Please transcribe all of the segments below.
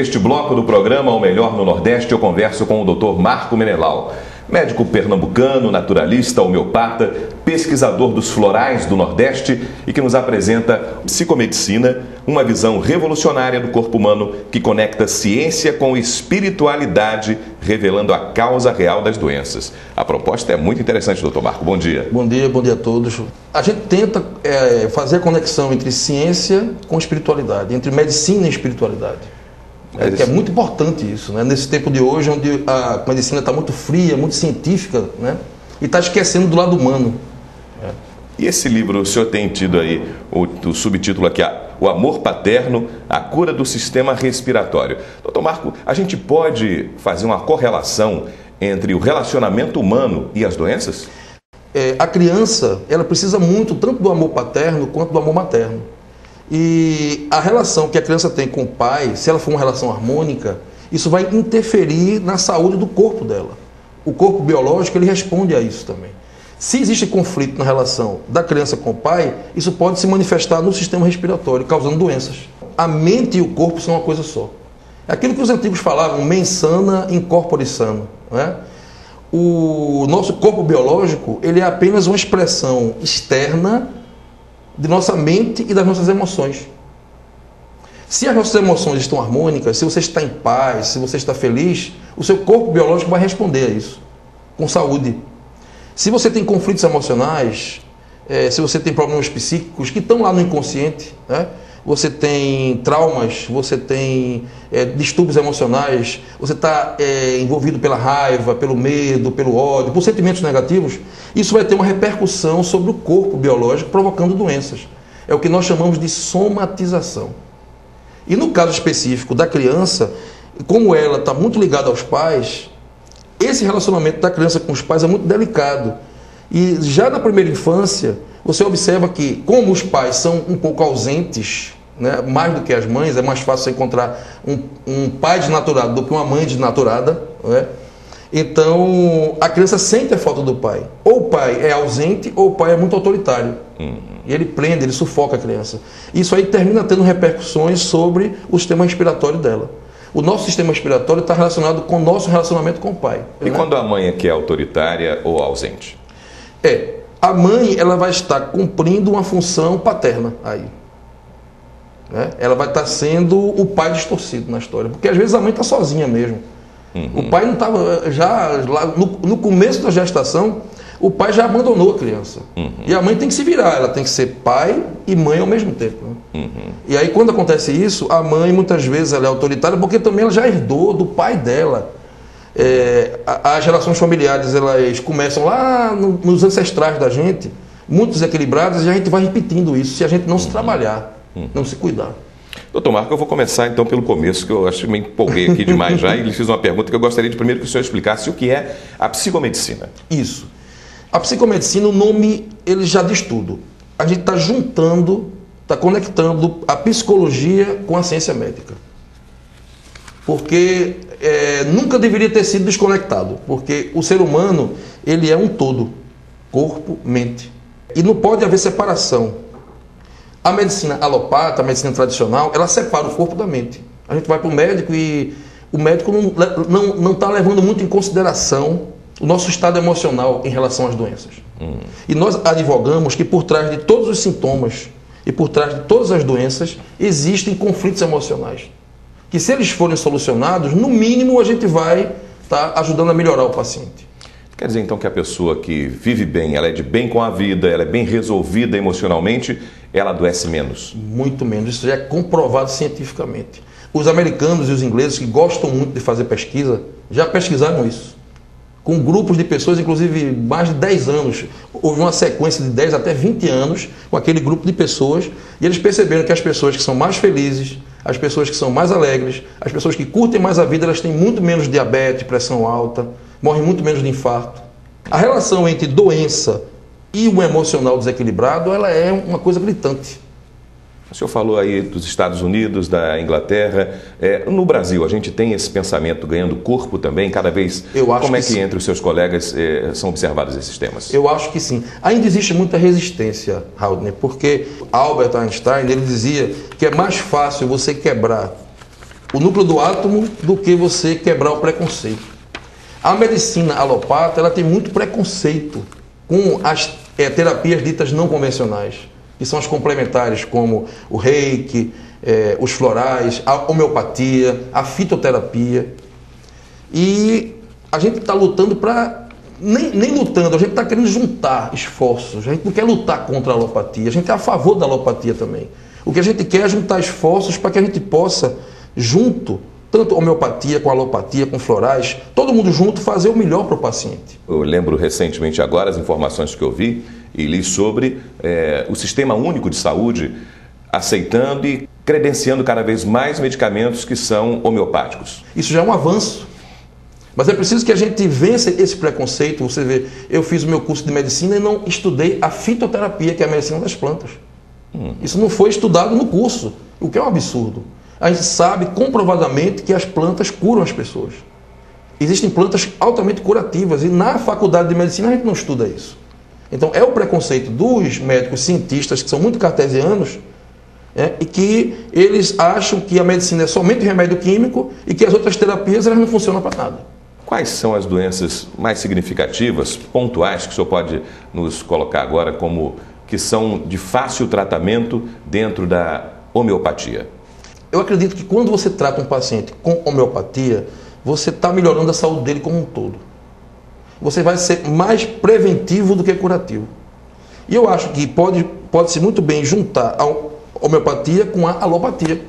Neste bloco do programa O Melhor no Nordeste, eu converso com o Dr. Marco Menelau, médico pernambucano, naturalista, homeopata, pesquisador dos florais do Nordeste e que nos apresenta psicomedicina, uma visão revolucionária do corpo humano que conecta ciência com espiritualidade, revelando a causa real das doenças. A proposta é muito interessante, doutor Marco. Bom dia. Bom dia a todos. A gente tenta fazer a conexão entre ciência com espiritualidade, entre medicina e espiritualidade. Que é muito importante isso, né? Nesse tempo de hoje, onde a medicina está muito fria, muito científica, né? E está esquecendo do lado humano. E esse livro, o senhor tem tido aí o subtítulo aqui, O Amor Paterno, a Cura do Sistema Respiratório. Doutor Marco, a gente pode fazer uma correlação entre o relacionamento humano e as doenças? A criança, ela precisa muito tanto do amor paterno quanto do amor materno. E a relação que a criança tem com o pai, se ela for uma relação harmônica, isso vai interferir na saúde do corpo dela. O corpo biológico, ele responde a isso também. Se existe conflito na relação da criança com o pai, isso pode se manifestar no sistema respiratório, causando doenças. A mente e o corpo são uma coisa só. É aquilo que os antigos falavam, mens sana in corpore sano, né? O nosso corpo biológico, ele é apenas uma expressão externa de nossa mente e das nossas emoções. Se as nossas emoções estão harmônicas, se você está em paz, se você está feliz, o seu corpo biológico vai responder a isso, com saúde. Se você tem conflitos emocionais, se você tem problemas psíquicos que estão lá no inconsciente, né? Você tem traumas, você tem distúrbios emocionais, você está envolvido pela raiva, pelo medo, pelo ódio, por sentimentos negativos, isso vai ter uma repercussão sobre o corpo biológico, provocando doenças. É o que nós chamamos de somatização. E no caso específico da criança, como ela está muito ligada aos pais, esse relacionamento da criança com os pais é muito delicado. E já na primeira infância, você observa que, como os pais são um pouco ausentes, né, mais do que as mães, é mais fácil você encontrar um pai desnaturado do que uma mãe desnaturada, né? Então, a criança sente a falta do pai. Ou o pai é ausente, ou o pai é muito autoritário. E ele prende, ele sufoca a criança. Isso aí termina tendo repercussões sobre o sistema respiratório dela. O nosso sistema respiratório está relacionado com o nosso relacionamento com o pai. E né? Quando a mãe é que é autoritária ou ausente? A mãe, ela vai estar cumprindo uma função paterna aí. Né? Ela vai estar sendo o pai distorcido na história, porque às vezes a mãe está sozinha mesmo. O pai não estava, já lá no começo da gestação, o pai já abandonou a criança. E a mãe tem que se virar, ela tem que ser pai e mãe ao mesmo tempo. Né? E aí quando acontece isso, a mãe muitas vezes ela é autoritária, porque também ela já herdou do pai dela. As relações familiares, elas começam lá nos ancestrais da gente, muito desequilibradas, e a gente vai repetindo isso se a gente não se trabalhar, não se cuidar. Doutor Marco, eu vou começar então pelo começo, que eu acho que me empolguei aqui demais já, e lhe fiz uma pergunta que eu gostaria de primeiro que o senhor explicasse o que é a psicomedicina. Isso. A psicomedicina, o nome, ele já diz tudo. A gente está juntando, está conectando a psicologia com a ciência médica. Porque nunca deveria ter sido desconectado, porque o ser humano, ele é um todo, corpo, mente. E não pode haver separação. A medicina alopata, a medicina tradicional, ela separa o corpo da mente. A gente vai para o médico e o médico não está levando muito em consideração o nosso estado emocional em relação às doenças. E nós advogamos que por trás de todos os sintomas e por trás de todas as doenças existem conflitos emocionais. Que se eles forem solucionados, no mínimo a gente vai estar ajudando a melhorar o paciente. Quer dizer então que a pessoa que vive bem, ela é de bem com a vida, ela é bem resolvida emocionalmente, ela adoece menos? Muito menos, isso já é comprovado cientificamente. Os americanos e os ingleses, que gostam muito de fazer pesquisa, já pesquisaram isso. Com grupos de pessoas, inclusive mais de 10 anos, houve uma sequência de 10 até 20 anos com aquele grupo de pessoas, e eles perceberam que as pessoas que são mais felizes, as pessoas que são mais alegres, as pessoas que curtem mais a vida, elas têm muito menos diabetes, pressão alta, morrem muito menos de infarto. A relação entre doença e o emocional desequilibrado, ela é uma coisa gritante. O senhor falou aí dos Estados Unidos, da Inglaterra. No Brasil, a gente tem esse pensamento ganhando corpo também, cada vez... Como é que entre os seus colegas são observados esses temas? Eu acho que sim. Ainda existe muita resistência, Haldner, porque Albert Einstein, ele dizia que é mais fácil você quebrar o núcleo do átomo do que você quebrar o preconceito. A medicina alopata, ela tem muito preconceito com as terapias ditas não convencionais, que são as complementares, como o reiki, os florais, a homeopatia, a fitoterapia. E a gente está lutando para... Nem lutando, a gente está querendo juntar esforços. A gente não quer lutar contra a alopatia, a gente é a favor da alopatia também. O que a gente quer é juntar esforços para que a gente possa, junto, tanto homeopatia, com alopatia, com florais, todo mundo junto, fazer o melhor para o paciente. Eu lembro recentemente agora as informações que eu vi e li sobre o Sistema Único de Saúde aceitando e credenciando cada vez mais medicamentos que são homeopáticos. Isso já é um avanço. Mas é preciso que a gente vença esse preconceito. Você vê, eu fiz o meu curso de medicina e não estudei a fitoterapia, que é a medicina das plantas. Isso não foi estudado no curso, o que é um absurdo. A gente sabe comprovadamente que as plantas curam as pessoas. Existem plantas altamente curativas e na faculdade de medicina a gente não estuda isso. Então é o preconceito dos médicos cientistas, que são muito cartesianos, e que eles acham que a medicina é somente remédio químico e que as outras terapias elas não funcionam para nada. Quais são as doenças mais significativas, pontuais, que o senhor pode nos colocar agora como que são de fácil tratamento dentro da homeopatia? Eu acredito que quando você trata um paciente com homeopatia, você está melhorando a saúde dele como um todo. Você vai ser mais preventivo do que curativo. E eu acho que pode-se muito bem juntar a homeopatia com a alopatia.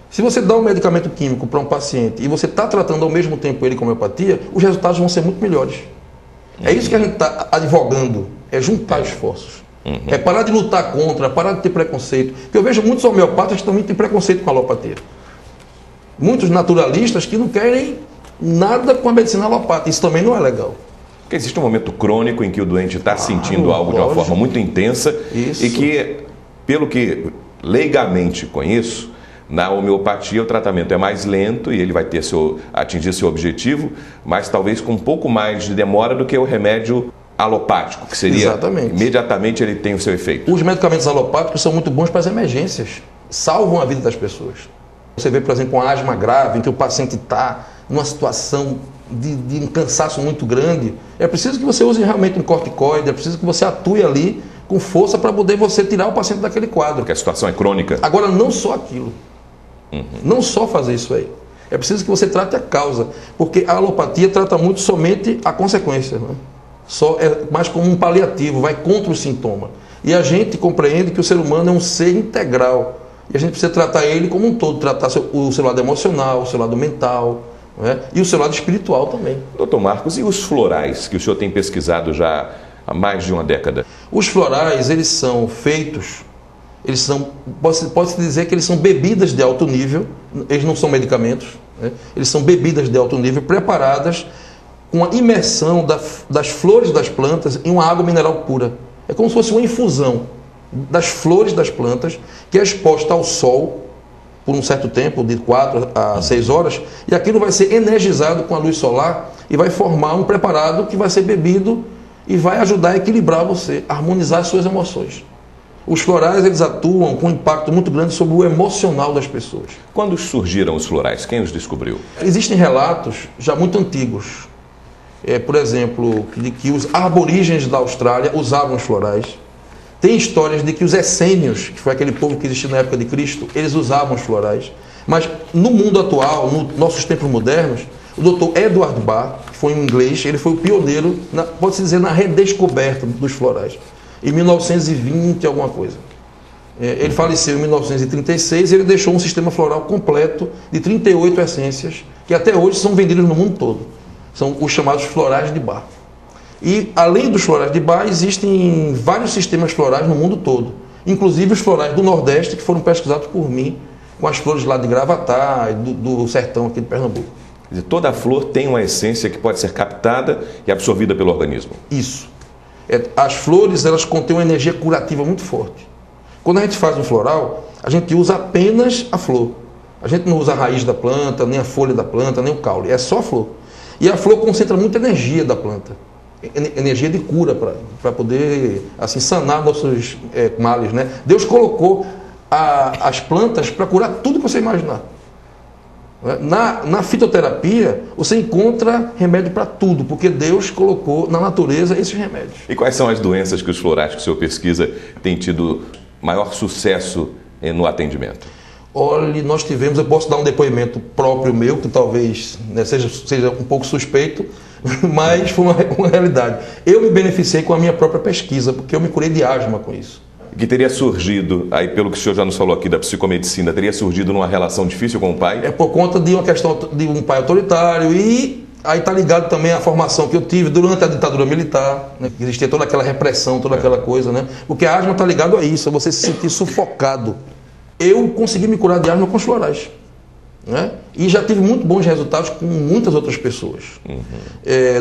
Se você dá um medicamento químico para um paciente e você está tratando ao mesmo tempo ele com homeopatia, os resultados vão ser muito melhores. É isso que a gente está advogando, é juntar esforços. É parar de lutar contra, parar de ter preconceito. Porque eu vejo muitos homeopatas que também têm preconceito com a alopatia. Muitos naturalistas que não querem nada com a medicina alopata. Isso também não é legal. Porque existe um momento crônico em que o doente está sentindo algo de uma forma muito intensa. Isso. E que, pelo que leigamente conheço, na homeopatia o tratamento é mais lento e ele vai ter atingir seu objetivo, mas talvez com um pouco mais de demora do que o remédio alopático, que seria imediatamente ele tem o seu efeito. Os medicamentos alopáticos são muito bons para as emergências, salvam a vida das pessoas. Você vê, por exemplo, uma asma grave, em que o paciente está numa situação de um cansaço muito grande, é preciso que você use realmente um corticoide, é preciso que você atue ali com força para poder você tirar o paciente daquele quadro. Porque a situação é crônica. Agora, não só aquilo. Não só fazer isso aí. É preciso que você trate a causa, porque a alopatia trata muito somente a consequência, né? Só é mais como um paliativo, vai contra o sintoma. E a gente compreende que o ser humano é um ser integral. E a gente precisa tratar ele como um todo, tratar o seu lado emocional, o seu lado mental, né? E o seu lado espiritual também. Doutor Marcos, e os florais que o senhor tem pesquisado já há mais de uma década? Os florais, eles são feitos, pode-se dizer que eles são bebidas de alto nível, eles não são medicamentos, né? Eles são bebidas de alto nível preparadas com a imersão das flores das plantas em uma água mineral pura. É como se fosse uma infusão das flores das plantas que é exposta ao sol por um certo tempo, de 4 a 6 horas, e aquilo vai ser energizado com a luz solar e vai formar um preparado que vai ser bebido e vai ajudar a equilibrar você, a harmonizar as suas emoções. Os florais, eles atuam com um impacto muito grande sobre o emocional das pessoas. Quando surgiram os florais? Quem os descobriu? Existem relatos já muito antigos, por exemplo, de que os aborígenes da Austrália usavam os florais. Tem histórias de que os essênios, que foi aquele povo que existiu na época de Cristo, eles usavam os florais. Mas no mundo atual, nos nossos tempos modernos, o Dr. Edward Bach, que foi um inglês, ele foi o pioneiro, pode-se dizer, na redescoberta dos florais. Em 1920, alguma coisa. Ele faleceu em 1936 e ele deixou um sistema floral completo de 38 essências, que até hoje são vendidas no mundo todo. São os chamados florais de Bach. E, além dos florais de Bach, existem vários sistemas florais no mundo todo. Inclusive os florais do Nordeste, que foram pesquisados por mim, com as flores lá de Gravatá, do sertão aqui de Pernambuco. Quer dizer, toda flor tem uma essência que pode ser captada e absorvida pelo organismo. Isso. As flores, elas contêm uma energia curativa muito forte. Quando a gente faz um floral, a gente usa apenas a flor. A gente não usa a raiz da planta, nem a folha da planta, nem o caule. É só a flor. E a flor concentra muita energia da planta. Energia de cura, para poder assim, sanar nossos males, né? Deus colocou as plantas para curar tudo que você imaginar. Na fitoterapia, você encontra remédio para tudo, porque Deus colocou na natureza esses remédios. E quais são as doenças que os florais que o senhor pesquisa têm tido maior sucesso no atendimento? Olha, nós tivemos, eu posso dar um depoimento próprio meu, que talvez, né, seja um pouco suspeito, mas foi uma realidade. Eu me beneficiei com a minha própria pesquisa, porque eu me curei de asma com isso. Que teria surgido, aí pelo que o senhor já nos falou aqui da psicomedicina, teria surgido numa relação difícil com o pai? É por conta de uma questão de um pai autoritário e aí está ligado também à formação que eu tive durante a ditadura militar, né? Existia toda aquela repressão, toda aquela coisa, né? Porque a asma está ligado a isso, a você se sentir sufocado. Eu consegui me curar de asma com os florais, né? E já tive muito bons resultados com muitas outras pessoas.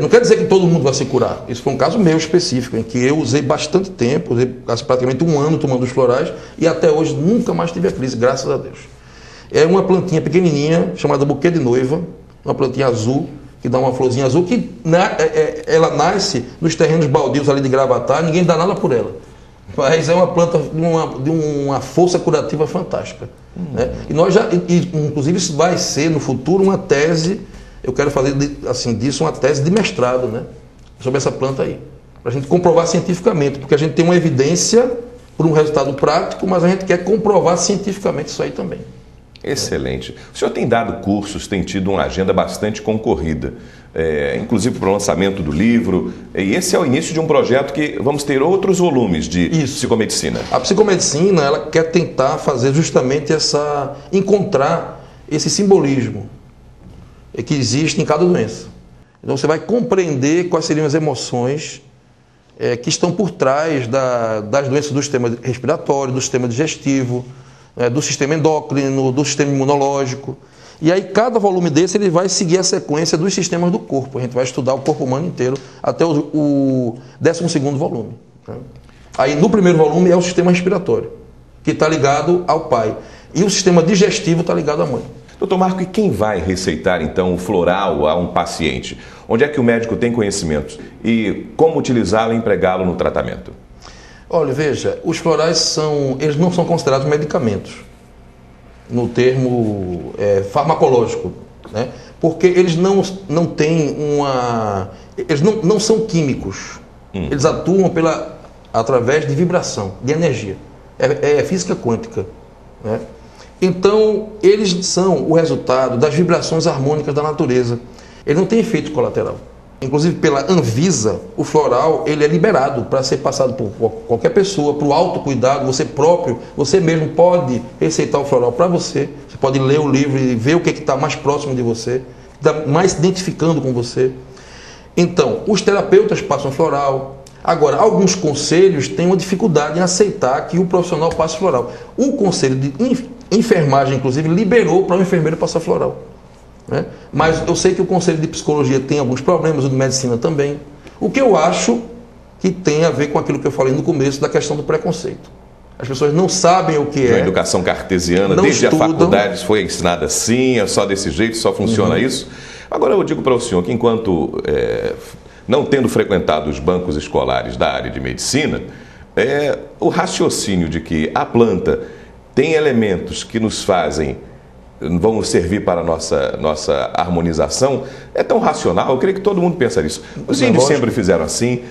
Não quer dizer que todo mundo vai se curar. Isso foi um caso meu específico, em que eu usei bastante tempo, usei praticamente 1 ano tomando os florais e até hoje nunca mais tive a crise, graças a Deus. É uma plantinha pequenininha, chamada buquê de noiva, uma plantinha azul, que dá uma florzinha azul, que ela nasce nos terrenos baldios ali de Gravatá, ninguém dá nada por ela. Mas é uma planta de uma força curativa fantástica. Né? Inclusive, isso vai ser no futuro uma tese, eu quero fazer disso uma tese de mestrado, né? Sobre essa planta aí. Para a gente comprovar cientificamente, porque a gente tem uma evidência por um resultado prático, mas a gente quer comprovar cientificamente isso aí também. Excelente. O senhor tem dado cursos, tem tido uma agenda bastante concorrida, inclusive para o lançamento do livro, e esse é o início de um projeto que vamos ter outros volumes de psicomedicina. A psicomedicina, ela quer tentar fazer justamente encontrar esse simbolismo que existe em cada doença. Então você vai compreender quais seriam as emoções que estão por trás das doenças do sistema respiratório, do sistema digestivo, do sistema endócrino, do sistema imunológico. E aí cada volume desse ele vai seguir a sequência dos sistemas do corpo. A gente vai estudar o corpo humano inteiro até o 12º volume. Né? Aí no primeiro volume é o sistema respiratório, que está ligado ao pai. E o sistema digestivo está ligado à mãe. Doutor Marco, e quem vai receitar então o floral a um paciente? Onde é que o médico tem conhecimentos? E como utilizá-lo e empregá-lo no tratamento? Olha, veja, os florais eles não são considerados medicamentos, no termo farmacológico, né? Porque eles não têm eles não são químicos, eles atuam através de vibração, de energia, é física quântica, né? Então, eles são o resultado das vibrações harmônicas da natureza, ele não tem efeito colateral. Inclusive pela Anvisa, o floral ele é liberado para ser passado por qualquer pessoa, para o autocuidado, você próprio, você mesmo pode receitar o floral para você, você pode ler o livro e ver o que está mais próximo de você, está mais se identificando com você. Então, os terapeutas passam floral. Agora, alguns conselhos têm uma dificuldade em aceitar que o profissional passe floral. O conselho de enfermagem, inclusive, liberou para o enfermeiro passar floral. Né? Mas eu sei que o Conselho de Psicologia tem alguns problemas, o de Medicina também. O que eu acho que tem a ver com aquilo que eu falei no começo da questão do preconceito. As pessoas não sabem o que é. A educação cartesiana, desde a faculdade foi ensinada assim, é só desse jeito, só funciona isso. Agora eu digo para o senhor que enquanto não tendo frequentado os bancos escolares da área de medicina, o raciocínio de que a planta tem elementos que nos vão servir para a nossa harmonização, é tão racional, eu creio que todo mundo pensa nisso. Os índios sempre fizeram assim,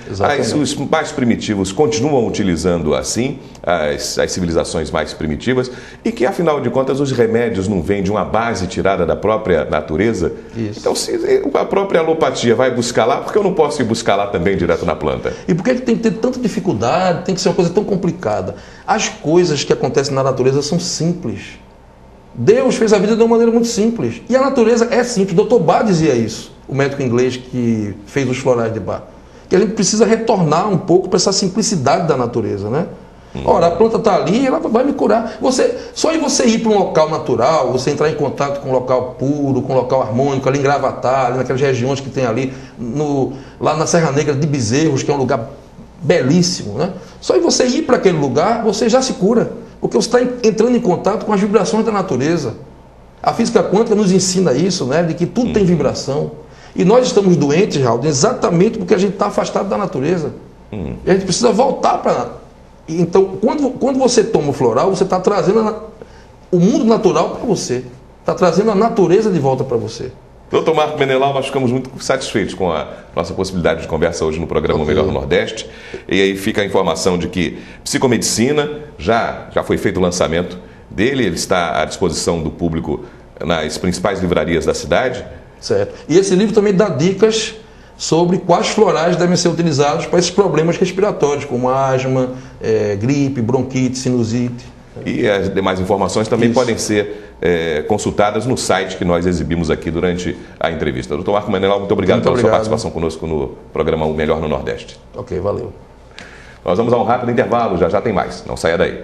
os mais primitivos continuam utilizando assim, as civilizações mais primitivas, e que, afinal de contas, os remédios não vêm de uma base tirada da própria natureza. Isso. Então, se a própria alopatia vai buscar lá, por que eu não posso ir buscar lá também direto na planta? E por que tem que ter tanta dificuldade, tem que ser uma coisa tão complicada? As coisas que acontecem na natureza são simples. Deus fez a vida de uma maneira muito simples. E a natureza é simples. Dr. Bach dizia isso, o médico inglês que fez os florais de Bach. Que a gente precisa retornar um pouco para essa simplicidade da natureza, né? Ora, a planta está ali, ela vai me curar. Só em você ir para um local natural, você entrar em contato com um local puro, com um local harmônico, ali em Gravatá, ali naquelas regiões que tem ali, lá na Serra Negra de Bezerros, que é um lugar belíssimo, né? Só em você ir para aquele lugar, você já se cura. Porque você está entrando em contato com as vibrações da natureza. A física quântica nos ensina isso, né? De que tudo tem vibração. E nós estamos doentes, Raul, exatamente porque a gente está afastado da natureza. E a gente precisa voltar para... Então, quando você toma o floral, você está trazendo o mundo natural para você. está trazendo a natureza de volta para você. Doutor Marco Menelau, nós ficamos muito satisfeitos com a nossa possibilidade de conversa hoje no programa O Melhor no Nordeste. E aí fica a informação de que psicomedicina, já foi feito o lançamento dele, ele está à disposição do público nas principais livrarias da cidade. Certo. E esse livro também dá dicas sobre quais florais devem ser utilizados para esses problemas respiratórios, como asma, gripe, bronquite, sinusite. E as demais informações também podem ser consultadas no site que nós exibimos aqui durante a entrevista. Doutor Marco Menelau, muito obrigado pela sua participação conosco no programa O Melhor no Nordeste. Ok, valeu. Nós vamos a um rápido intervalo, já tem mais. Não saia daí.